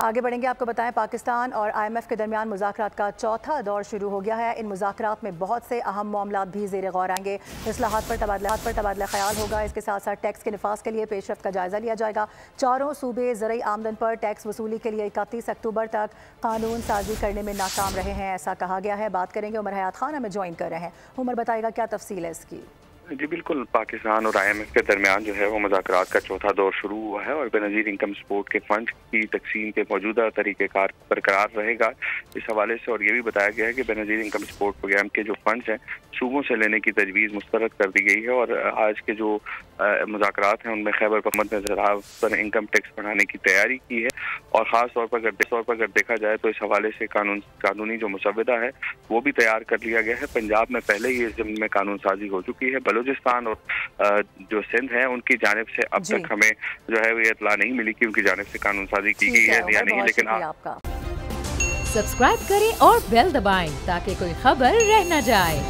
آگے بڑھیں گے. آپ کو بتائیں پاکستان اور IMF کے درمیان مذاکرات کا چوتھا دور شروع ہو گیا ہے. ان مذاکرات میں بہت سے اہم معاملات بھی زیر غور آئیں گے. اصلاحات پر تبادلہ خیال ہوگا. اس کے ساتھ ساتھ ٹیکس کے نفاذ کے لیے پیش رفت کا جائزہ لیا جائے گا. چاروں صوبے زرعی آمدن پر ٹیکس وصولی کے لیے 31 اکتوبر تک قانون سازی کرنے میں ناکام رہے ہیں، ایسا کہا گیا ہے. بات کریں گے عمر حیات خان ہمیں جوائن کر رہے ہیں. عمر بتائے گا کیا تفصیل ہے اس کی؟ جی بالکل، پاکستان اور IMF کے درمیان جو ہے وہ مذاکرات کا چوتھا دور شروع ہوا ہے اور بے نظیر انکم سپورٹ کے فنڈ کی تقسیم کے موجودہ طریقہ کار برقرار رہے گا. اس حوالے سے اور یہ بھی بتایا گیا ہے کہ بے نظیر انکم سپورٹ پروگرام کے جو فنڈز ہیں صوبوں سے لینے کی تجویز مسترد کر دی گئی ہے اور آج کے جو مذاکرات ہیں ان میں خیبر پختونخوا پر انکم ٹیکس بڑھانے کی تیاری کی ہے اور خاص طور پر اگر دیکھا جائے تو اس حوالے سے قانونی جو مسودہ ہے وہ بھی تیار کر لیا گیا ہے. پنجاب میں پہلے ہی اس ضمن میں قانون سازی ہو چکی ہے. بلوچستان اور جو سندھ ہے ان کی جانب سے اب تک ہمیں جو ہے یہ اطلاع نہیں ملی کہ ان کی جانب سے قانون سازی کی گئی ہے یا نہیں. لیکن سبسکرائب کریں اور بیل دبائیں تاکہ کوئی خبر رہ نہ جائے.